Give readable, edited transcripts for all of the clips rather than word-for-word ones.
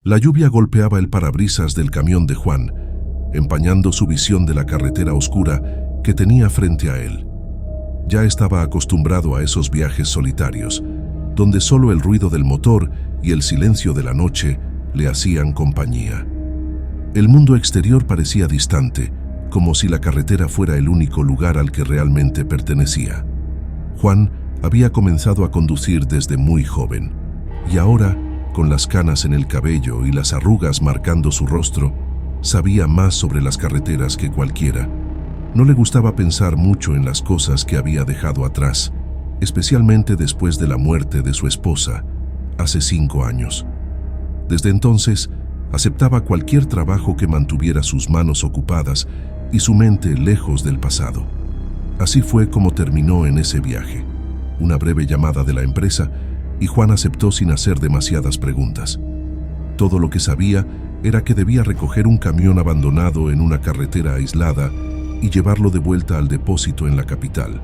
La lluvia golpeaba el parabrisas del camión de Juan, empañando su visión de la carretera oscura que tenía frente a él. Ya estaba acostumbrado a esos viajes solitarios, donde solo el ruido del motor y el silencio de la noche le hacían compañía. El mundo exterior parecía distante, como si la carretera fuera el único lugar al que realmente pertenecía. Juan había comenzado a conducir desde muy joven, y ahora, con las canas en el cabello y las arrugas marcando su rostro, sabía más sobre las carreteras que cualquiera. No le gustaba pensar mucho en las cosas que había dejado atrás, especialmente después de la muerte de su esposa, hace 5 años. Desde entonces, aceptaba cualquier trabajo que mantuviera sus manos ocupadas y su mente lejos del pasado. Así fue como terminó en ese viaje. Una breve llamada de la empresa y Juan aceptó sin hacer demasiadas preguntas. Todo lo que sabía era que debía recoger un camión abandonado en una carretera aislada y llevarlo de vuelta al depósito en la capital.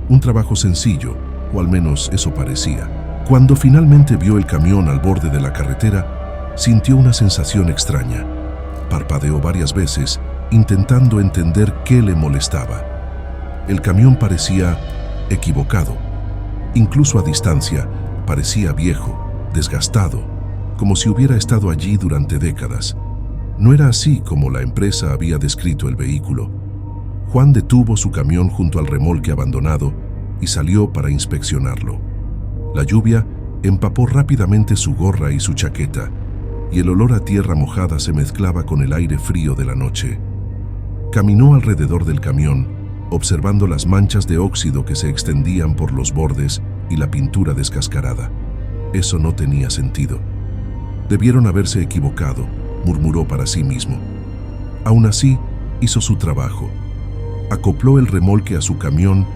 Un trabajo sencillo, o al menos eso parecía. Cuando finalmente vio el camión al borde de la carretera, sintió una sensación extraña. Parpadeó varias veces, intentando entender qué le molestaba. El camión parecía equivocado. Incluso a distancia, parecía viejo, desgastado, como si hubiera estado allí durante décadas. No era así como la empresa había descrito el vehículo. Juan detuvo su camión junto al remolque abandonado y salió para inspeccionarlo. La lluvia empapó rápidamente su gorra y su chaqueta, y el olor a tierra mojada se mezclaba con el aire frío de la noche. Caminó alrededor del camión, observando las manchas de óxido que se extendían por los bordes y la pintura descascarada. Eso no tenía sentido. Debieron haberse equivocado, murmuró para sí mismo. Aún así, hizo su trabajo. Acopló el remolque a su camión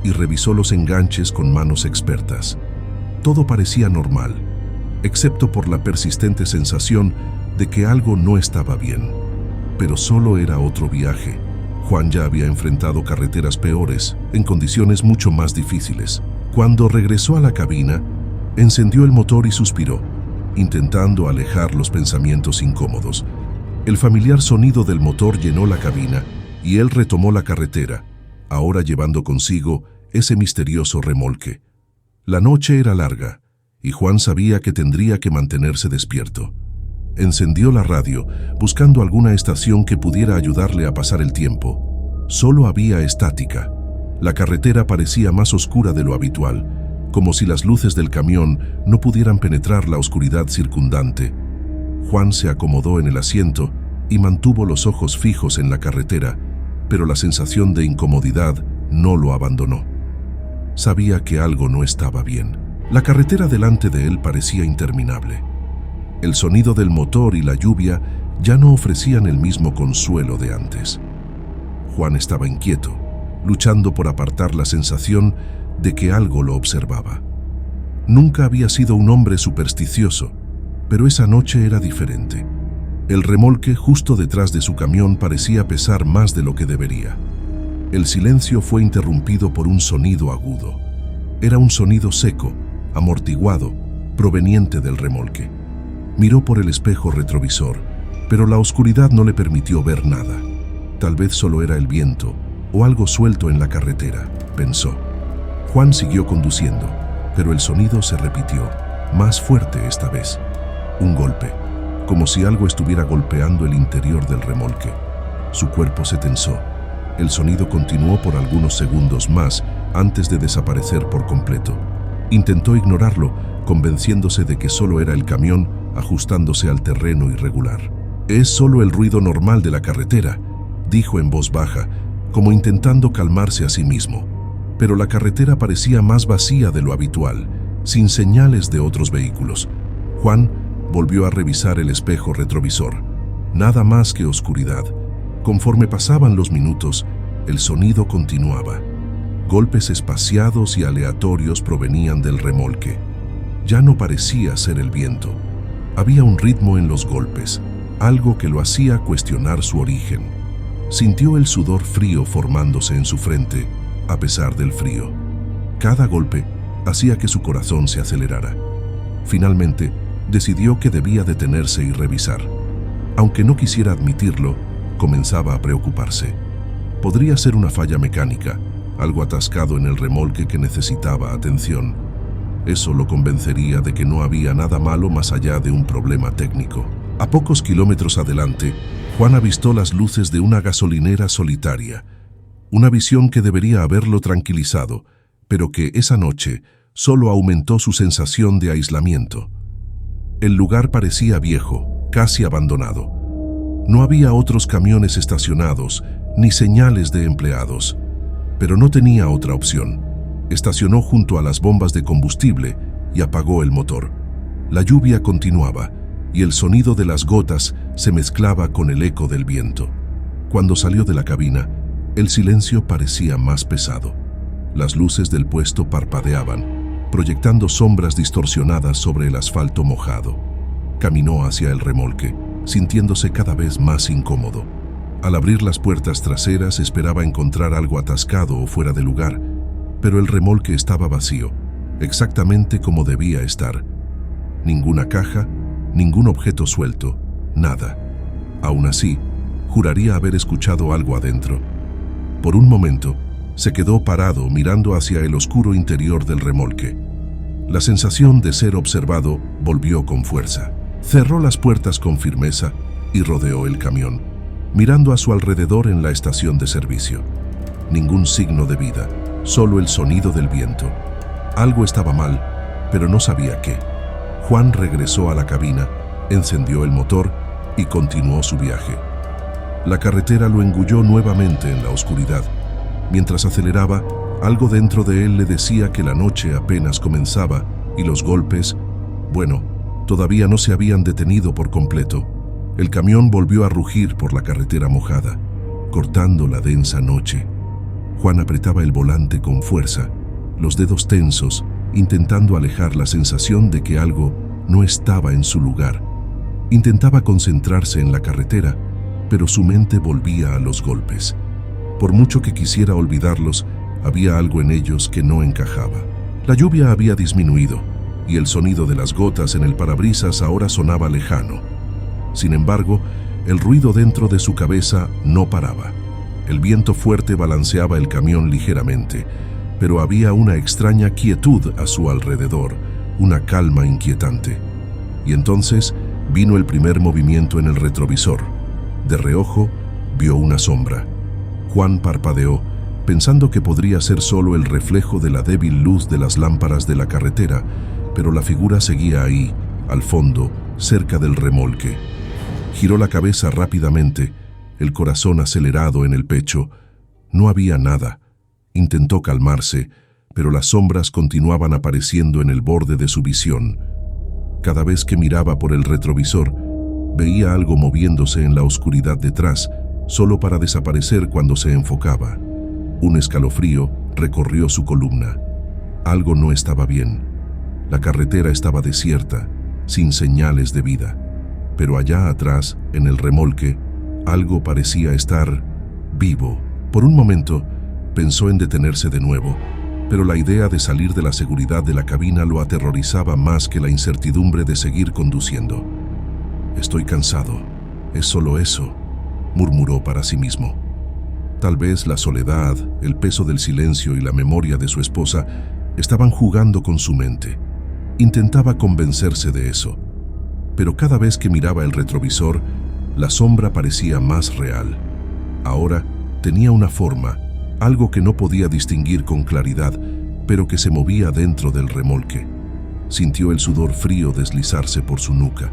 y revisó los enganches con manos expertas. Todo parecía normal, excepto por la persistente sensación de que algo no estaba bien. Pero solo era otro viaje. Juan ya había enfrentado carreteras peores, en condiciones mucho más difíciles. Cuando regresó a la cabina, encendió el motor y suspiró, intentando alejar los pensamientos incómodos. El familiar sonido del motor llenó la cabina y él retomó la carretera, ahora llevando consigo ese misterioso remolque. La noche era larga y Juan sabía que tendría que mantenerse despierto. Encendió la radio, buscando alguna estación que pudiera ayudarle a pasar el tiempo. Solo había estática. La carretera parecía más oscura de lo habitual, como si las luces del camión no pudieran penetrar la oscuridad circundante. Juan se acomodó en el asiento y mantuvo los ojos fijos en la carretera, pero la sensación de incomodidad no lo abandonó. Sabía que algo no estaba bien. La carretera delante de él parecía interminable. El sonido del motor y la lluvia ya no ofrecían el mismo consuelo de antes. Juan estaba inquieto, luchando por apartar la sensación de que algo lo observaba. Nunca había sido un hombre supersticioso, pero esa noche era diferente. El remolque justo detrás de su camión parecía pesar más de lo que debería. El silencio fue interrumpido por un sonido agudo. Era un sonido seco, amortiguado, proveniente del remolque. Miró por el espejo retrovisor, pero la oscuridad no le permitió ver nada. Tal vez solo era el viento o algo suelto en la carretera, pensó. Juan siguió conduciendo, pero el sonido se repitió, más fuerte esta vez. Un golpe, como si algo estuviera golpeando el interior del remolque. Su cuerpo se tensó. El sonido continuó por algunos segundos más antes de desaparecer por completo. Intentó ignorarlo, convenciéndose de que solo era el camión ajustándose al terreno irregular. «Es solo el ruido normal de la carretera», dijo en voz baja, como intentando calmarse a sí mismo. Pero la carretera parecía más vacía de lo habitual, sin señales de otros vehículos. Juan volvió a revisar el espejo retrovisor. Nada más que oscuridad. Conforme pasaban los minutos, el sonido continuaba. Golpes espaciados y aleatorios provenían del remolque. Ya no parecía ser el viento. Había un ritmo en los golpes, algo que lo hacía cuestionar su origen. Sintió el sudor frío formándose en su frente, a pesar del frío. Cada golpe hacía que su corazón se acelerara. Finalmente, decidió que debía detenerse y revisar. Aunque no quisiera admitirlo, comenzaba a preocuparse. Podría ser una falla mecánica, algo atascado en el remolque que necesitaba atención. Eso lo convencería de que no había nada malo más allá de un problema técnico. A pocos kilómetros adelante, Juan avistó las luces de una gasolinera solitaria. Una visión que debería haberlo tranquilizado, pero que esa noche solo aumentó su sensación de aislamiento. El lugar parecía viejo, casi abandonado. No había otros camiones estacionados, ni señales de empleados. Pero no tenía otra opción. Estacionó junto a las bombas de combustible y apagó el motor. La lluvia continuaba y el sonido de las gotas se mezclaba con el eco del viento. Cuando salió de la cabina, el silencio parecía más pesado. Las luces del puesto parpadeaban, proyectando sombras distorsionadas sobre el asfalto mojado. Caminó hacia el remolque, sintiéndose cada vez más incómodo. Al abrir las puertas traseras esperaba encontrar algo atascado o fuera de lugar, pero el remolque estaba vacío, exactamente como debía estar. Ninguna caja, ningún objeto suelto, nada. Aún así, juraría haber escuchado algo adentro. Por un momento, se quedó parado mirando hacia el oscuro interior del remolque. La sensación de ser observado volvió con fuerza. Cerró las puertas con firmeza y rodeó el camión, mirando a su alrededor en la estación de servicio. Ningún signo de vida, solo el sonido del viento. Algo estaba mal, pero no sabía qué. Juan regresó a la cabina, encendió el motor y continuó su viaje. La carretera lo engulló nuevamente en la oscuridad. Mientras aceleraba, algo dentro de él le decía que la noche apenas comenzaba y los golpes, bueno, todavía no se habían detenido por completo. El camión volvió a rugir por la carretera mojada, cortando la densa noche. Juan apretaba el volante con fuerza, los dedos tensos, intentando alejar la sensación de que algo no estaba en su lugar. Intentaba concentrarse en la carretera, pero su mente volvía a los golpes. Por mucho que quisiera olvidarlos, había algo en ellos que no encajaba. La lluvia había disminuido, y el sonido de las gotas en el parabrisas ahora sonaba lejano. Sin embargo, el ruido dentro de su cabeza no paraba. El viento fuerte balanceaba el camión ligeramente, pero había una extraña quietud a su alrededor, una calma inquietante. Y entonces vino el primer movimiento en el retrovisor. De reojo, vio una sombra. Juan parpadeó, pensando que podría ser solo el reflejo de la débil luz de las lámparas de la carretera, pero la figura seguía ahí, al fondo, cerca del remolque. Giró la cabeza rápidamente, el corazón acelerado en el pecho. No había nada. Intentó calmarse, pero las sombras continuaban apareciendo en el borde de su visión. Cada vez que miraba por el retrovisor, veía algo moviéndose en la oscuridad detrás, solo para desaparecer cuando se enfocaba. Un escalofrío recorrió su columna. Algo no estaba bien. La carretera estaba desierta, sin señales de vida. Pero allá atrás, en el remolque, algo parecía estar vivo. Por un momento, pensó en detenerse de nuevo, pero la idea de salir de la seguridad de la cabina lo aterrorizaba más que la incertidumbre de seguir conduciendo. «Estoy cansado, es solo eso», murmuró para sí mismo. Tal vez la soledad, el peso del silencio y la memoria de su esposa estaban jugando con su mente. Intentaba convencerse de eso, pero cada vez que miraba el retrovisor, la sombra parecía más real. Ahora tenía una forma, algo que no podía distinguir con claridad, pero que se movía dentro del remolque. Sintió el sudor frío deslizarse por su nuca.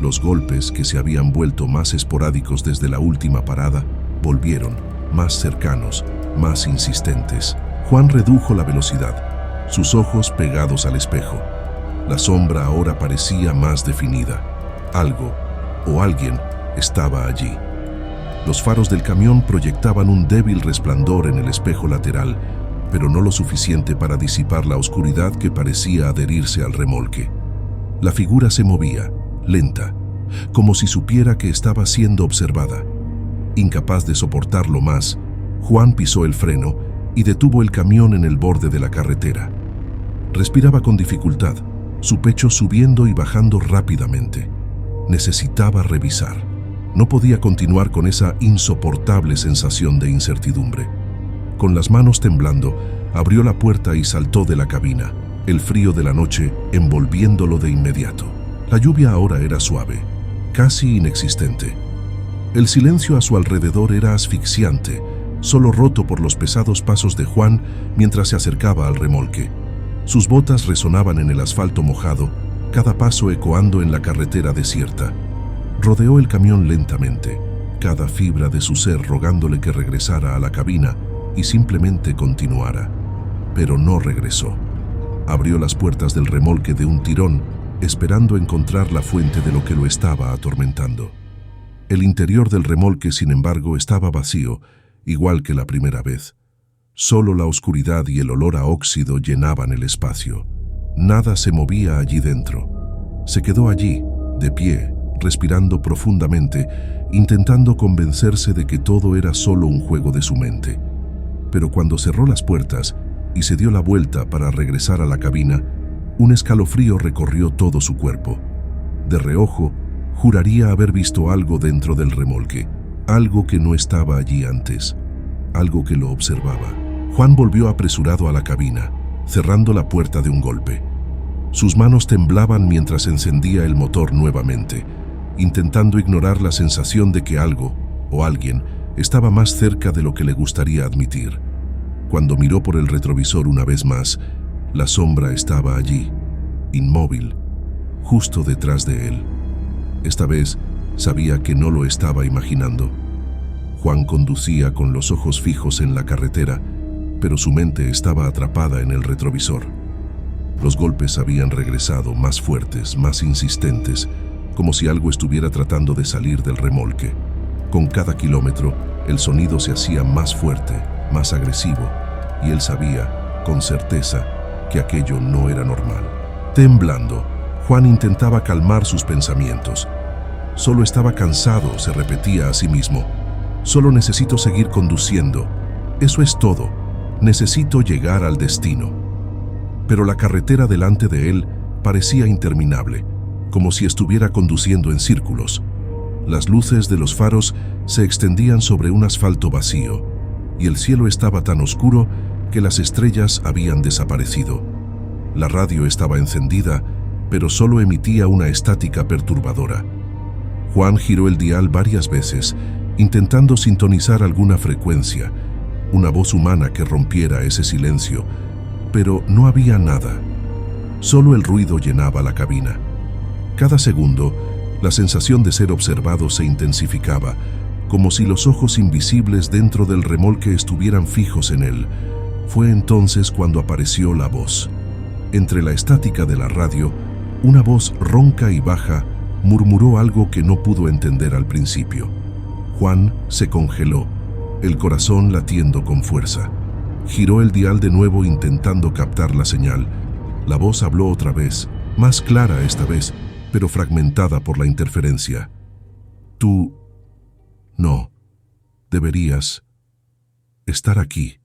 Los golpes, que se habían vuelto más esporádicos desde la última parada, volvieron, más cercanos, más insistentes. Juan redujo la velocidad, sus ojos pegados al espejo. La sombra ahora parecía más definida. Algo, o alguien, estaba allí. Los faros del camión proyectaban un débil resplandor en el espejo lateral, pero no lo suficiente para disipar la oscuridad que parecía adherirse al remolque. La figura se movía, lenta, como si supiera que estaba siendo observada. Incapaz de soportarlo más, Juan pisó el freno y detuvo el camión en el borde de la carretera. Respiraba con dificultad, su pecho subiendo y bajando rápidamente. Necesitaba revisar. No podía continuar con esa insoportable sensación de incertidumbre. Con las manos temblando, abrió la puerta y saltó de la cabina, el frío de la noche envolviéndolo de inmediato. La lluvia ahora era suave, casi inexistente. El silencio a su alrededor era asfixiante, solo roto por los pesados pasos de Juan mientras se acercaba al remolque. Sus botas resonaban en el asfalto mojado, cada paso ecoando en la carretera desierta. Rodeó el camión lentamente, cada fibra de su ser rogándole que regresara a la cabina y simplemente continuara. Pero no regresó. Abrió las puertas del remolque de un tirón, esperando encontrar la fuente de lo que lo estaba atormentando. El interior del remolque, sin embargo, estaba vacío, igual que la primera vez. Solo la oscuridad y el olor a óxido llenaban el espacio. Nada se movía allí dentro. Se quedó allí, de pie, respirando profundamente, intentando convencerse de que todo era solo un juego de su mente. Pero cuando cerró las puertas y se dio la vuelta para regresar a la cabina, un escalofrío recorrió todo su cuerpo. De reojo, juraría haber visto algo dentro del remolque, algo que no estaba allí antes, algo que lo observaba. Juan volvió apresurado a la cabina, cerrando la puerta de un golpe. Sus manos temblaban mientras encendía el motor nuevamente, intentando ignorar la sensación de que algo, o alguien, estaba más cerca de lo que le gustaría admitir. Cuando miró por el retrovisor una vez más, la sombra estaba allí, inmóvil, justo detrás de él. Esta vez sabía que no lo estaba imaginando. Juan conducía con los ojos fijos en la carretera, pero su mente estaba atrapada en el retrovisor. Los golpes habían regresado más fuertes, más insistentes, como si algo estuviera tratando de salir del remolque. Con cada kilómetro, el sonido se hacía más fuerte, más agresivo, y él sabía, con certeza, que aquello no era normal. Temblando, Juan intentaba calmar sus pensamientos. Solo estaba cansado, se repetía a sí mismo. Solo necesito seguir conduciendo. Eso es todo. Necesito llegar al destino. Pero la carretera delante de él parecía interminable, como si estuviera conduciendo en círculos. Las luces de los faros se extendían sobre un asfalto vacío, y el cielo estaba tan oscuro que las estrellas habían desaparecido. La radio estaba encendida, pero solo emitía una estática perturbadora. Juan giró el dial varias veces, intentando sintonizar alguna frecuencia, una voz humana que rompiera ese silencio, pero no había nada. Solo el ruido llenaba la cabina. Cada segundo, la sensación de ser observado se intensificaba, como si los ojos invisibles dentro del remolque estuvieran fijos en él. Fue entonces cuando apareció la voz. Entre la estática de la radio, una voz ronca y baja murmuró algo que no pudo entender al principio. Juan se congeló, el corazón latiendo con fuerza. Giró el dial de nuevo intentando captar la señal. La voz habló otra vez, más clara esta vez, pero fragmentada por la interferencia. Tú... no. Deberías... estar aquí.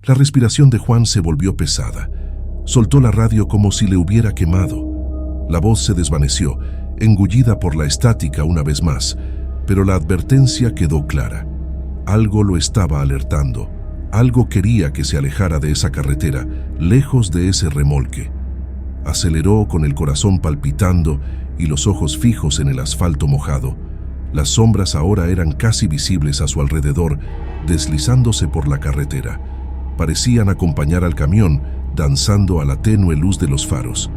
La respiración de Juan se volvió pesada. Soltó la radio como si le hubiera quemado. La voz se desvaneció, engullida por la estática una vez más, pero la advertencia quedó clara. Algo lo estaba alertando. Algo quería que se alejara de esa carretera, lejos de ese remolque. Aceleró con el corazón palpitando y los ojos fijos en el asfalto mojado. Las sombras ahora eran casi visibles a su alrededor, deslizándose por la carretera. Parecían acompañar al camión, danzando a la tenue luz de los faros.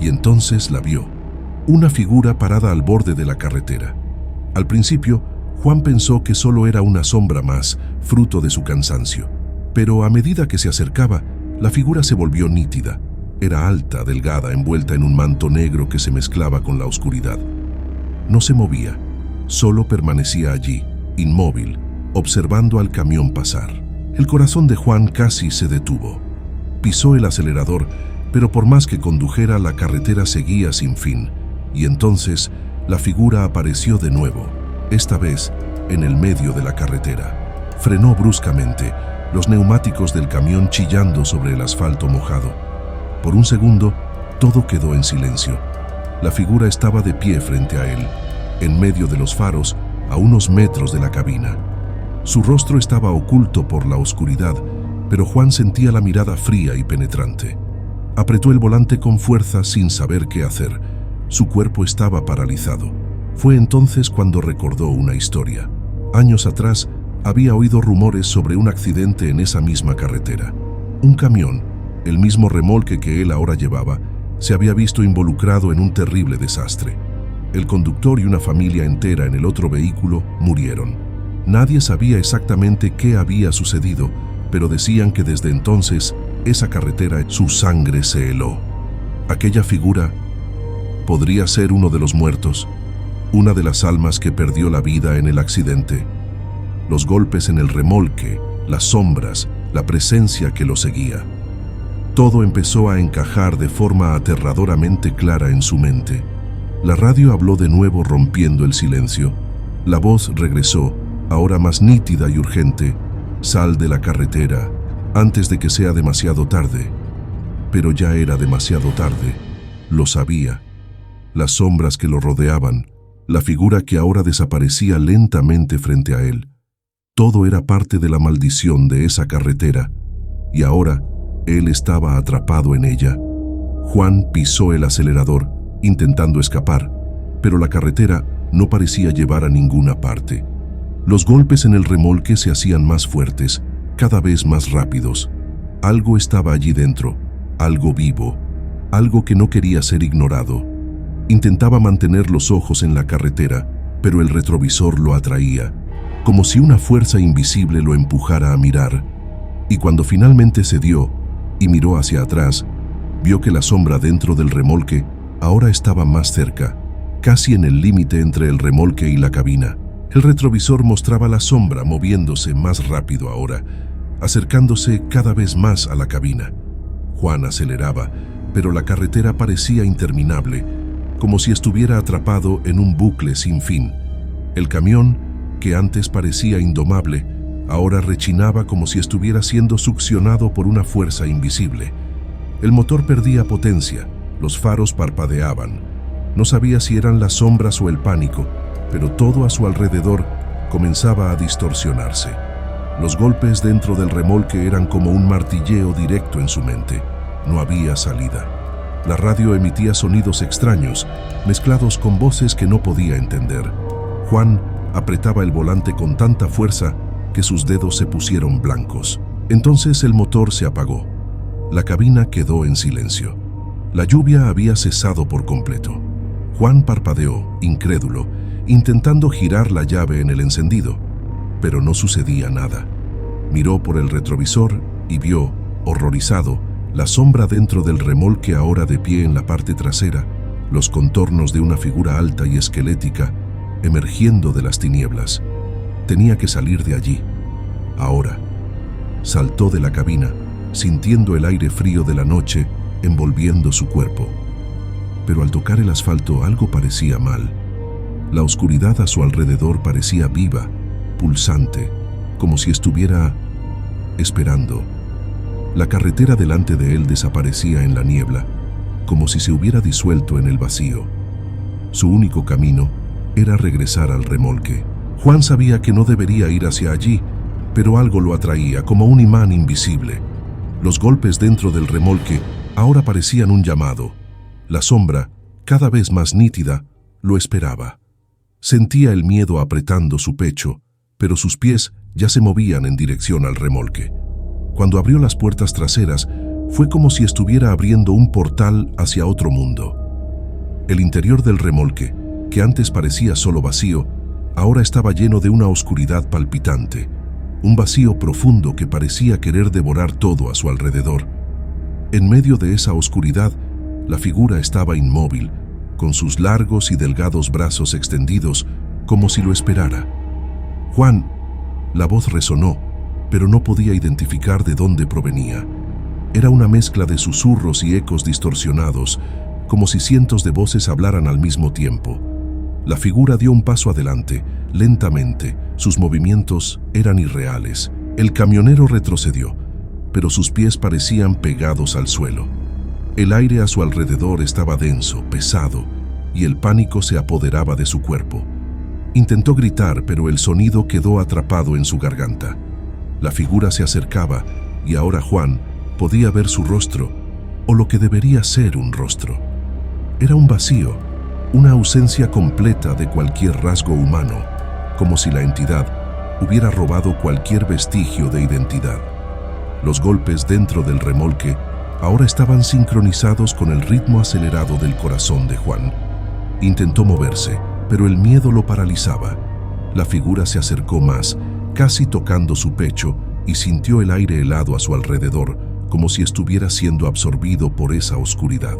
Y entonces la vio. Una figura parada al borde de la carretera. Al principio, Juan pensó que solo era una sombra más, fruto de su cansancio. Pero a medida que se acercaba, la figura se volvió nítida. Era alta, delgada, envuelta en un manto negro que se mezclaba con la oscuridad. No se movía, solo permanecía allí, inmóvil, observando al camión pasar. El corazón de Juan casi se detuvo. Pisó el acelerador, pero por más que condujera, la carretera seguía sin fin. Y entonces, la figura apareció de nuevo, esta vez en el medio de la carretera. Frenó bruscamente, los neumáticos del camión chillando sobre el asfalto mojado. Por un segundo, Todo quedó en silencio. La figura estaba de pie frente a él, en medio de los faros, a unos metros de la cabina. Su rostro estaba oculto por la oscuridad, pero Juan sentía la mirada fría y penetrante. Apretó el volante con fuerza sin saber qué hacer. Su cuerpo estaba paralizado. Fue entonces cuando recordó una historia. Años atrás, había oído rumores sobre un accidente en esa misma carretera. Un camión, el mismo remolque que él ahora llevaba, se había visto involucrado en un terrible desastre. El conductor y una familia entera en el otro vehículo murieron. Nadie sabía exactamente qué había sucedido, pero decían que desde entonces, esa carretera, su sangre se heló. Aquella figura podría ser uno de los muertos, una de las almas que perdió la vida en el accidente. Los golpes en el remolque, las sombras, la presencia que lo seguía. Todo empezó a encajar de forma aterradoramente clara en su mente. La radio habló de nuevo rompiendo el silencio. La voz regresó, ahora más nítida y urgente. Sal de la carretera, antes de que sea demasiado tarde. Pero ya era demasiado tarde. Lo sabía. Las sombras que lo rodeaban, la figura que ahora desaparecía lentamente frente a él. Todo era parte de la maldición de esa carretera, y ahora él estaba atrapado en ella. Juan pisó el acelerador, intentando escapar, pero la carretera no parecía llevar a ninguna parte. Los golpes en el remolque se hacían más fuertes, cada vez más rápidos. Algo estaba allí dentro, algo vivo, algo que no quería ser ignorado. Intentaba mantener los ojos en la carretera, pero el retrovisor lo atraía, como si una fuerza invisible lo empujara a mirar. Y cuando finalmente cedió y miró hacia atrás, vio que la sombra dentro del remolque ahora estaba más cerca, casi en el límite entre el remolque y la cabina. El retrovisor mostraba la sombra moviéndose más rápido ahora, acercándose cada vez más a la cabina. Juan aceleraba, pero la carretera parecía interminable, como si estuviera atrapado en un bucle sin fin. El camión, que antes parecía indomable, ahora rechinaba como si estuviera siendo succionado por una fuerza invisible. El motor perdía potencia, los faros parpadeaban. No sabía si eran las sombras o el pánico, pero todo a su alrededor comenzaba a distorsionarse. Los golpes dentro del remolque eran como un martilleo directo en su mente. No había salida. La radio emitía sonidos extraños, mezclados con voces que no podía entender. Juan apretaba el volante con tanta fuerza que sus dedos se pusieron blancos. Entonces el motor se apagó. La cabina quedó en silencio. La lluvia había cesado por completo. Juan parpadeó, incrédulo, intentando girar la llave en el encendido, pero no sucedía nada. Miró por el retrovisor y vio, horrorizado, la sombra dentro del remolque ahora de pie en la parte trasera, los contornos de una figura alta y esquelética emergiendo de las tinieblas. Tenía que salir de allí. Ahora. Saltó de la cabina, sintiendo el aire frío de la noche envolviendo su cuerpo. Pero al tocar el asfalto algo parecía mal. La oscuridad a su alrededor parecía viva, pulsante, como si estuviera esperando. La carretera delante de él desaparecía en la niebla, como si se hubiera disuelto en el vacío. Su único camino era regresar al remolque. Juan sabía que no debería ir hacia allí, pero algo lo atraía, como un imán invisible. Los golpes dentro del remolque ahora parecían un llamado. La sombra, cada vez más nítida, lo esperaba. Sentía el miedo apretando su pecho, pero sus pies ya se movían en dirección al remolque. Cuando abrió las puertas traseras, fue como si estuviera abriendo un portal hacia otro mundo. El interior del remolque, que antes parecía solo vacío, ahora estaba lleno de una oscuridad palpitante, un vacío profundo que parecía querer devorar todo a su alrededor. En medio de esa oscuridad, la figura estaba inmóvil, con sus largos y delgados brazos extendidos, como si lo esperara. «Juan», la voz resonó, pero no podía identificar de dónde provenía. Era una mezcla de susurros y ecos distorsionados, como si cientos de voces hablaran al mismo tiempo. La figura dio un paso adelante, lentamente. Sus movimientos eran irreales. El camionero retrocedió, pero sus pies parecían pegados al suelo. El aire a su alrededor estaba denso, pesado, y el pánico se apoderaba de su cuerpo. Intentó gritar, pero el sonido quedó atrapado en su garganta. La figura se acercaba, y ahora Juan podía ver su rostro, o lo que debería ser un rostro. Era un vacío, una ausencia completa de cualquier rasgo humano, como si la entidad hubiera robado cualquier vestigio de identidad. Los golpes dentro del remolque ahora estaban sincronizados con el ritmo acelerado del corazón de Juan. Intentó moverse, pero el miedo lo paralizaba. La figura se acercó más, casi tocando su pecho, y sintió el aire helado a su alrededor, como si estuviera siendo absorbido por esa oscuridad.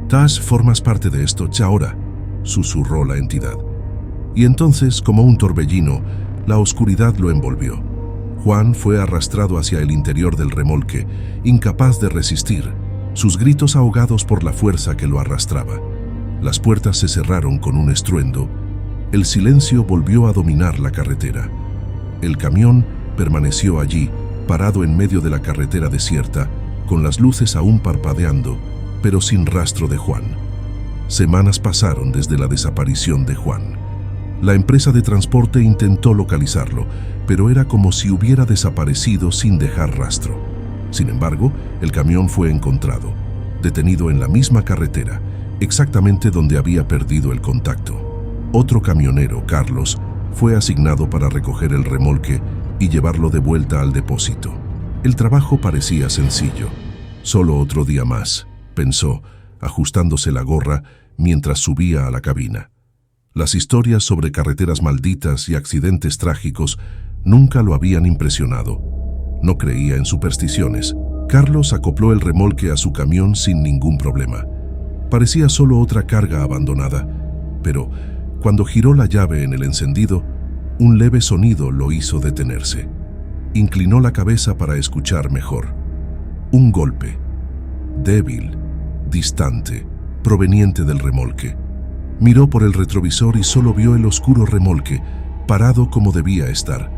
«Tash, formas parte de esto, ahora», susurró la entidad. Y entonces, como un torbellino, la oscuridad lo envolvió. Juan fue arrastrado hacia el interior del remolque, incapaz de resistir, sus gritos ahogados por la fuerza que lo arrastraba. Las puertas se cerraron con un estruendo. El silencio volvió a dominar la carretera. El camión permaneció allí, parado en medio de la carretera desierta, con las luces aún parpadeando, pero sin rastro de Juan. Semanas pasaron desde la desaparición de Juan. La empresa de transporte intentó localizarlo, pero era como si hubiera desaparecido sin dejar rastro. Sin embargo, el camión fue encontrado, detenido en la misma carretera, exactamente donde había perdido el contacto. Otro camionero, Carlos, fue asignado para recoger el remolque y llevarlo de vuelta al depósito. El trabajo parecía sencillo. Solo otro día más, pensó, ajustándose la gorra mientras subía a la cabina. Las historias sobre carreteras malditas y accidentes trágicos nunca lo habían impresionado. No creía en supersticiones. Carlos acopló el remolque a su camión sin ningún problema. Parecía solo otra carga abandonada, pero cuando giró la llave en el encendido, un leve sonido lo hizo detenerse. Inclinó la cabeza para escuchar mejor. Un golpe, débil, distante, proveniente del remolque. Miró por el retrovisor y solo vio el oscuro remolque, parado como debía estar.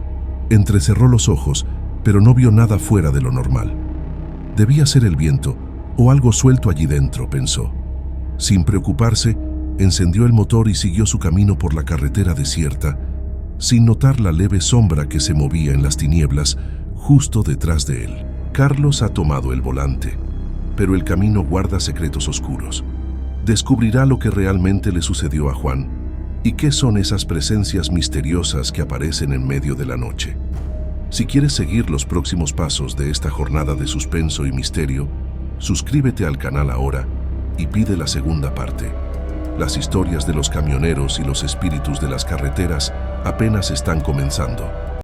Entrecerró los ojos, pero no vio nada fuera de lo normal. Debía ser el viento o algo suelto allí dentro, pensó. Sin preocuparse, encendió el motor y siguió su camino por la carretera desierta, sin notar la leve sombra que se movía en las tinieblas justo detrás de él. Carlos ha tomado el volante, pero el camino guarda secretos oscuros. Descubrirá lo que realmente le sucedió a Juan y qué son esas presencias misteriosas que aparecen en medio de la noche. Si quieres seguir los próximos pasos de esta jornada de suspenso y misterio, suscríbete al canal ahora y pide la segunda parte. Las historias de los camioneros y los espíritus de las carreteras apenas están comenzando.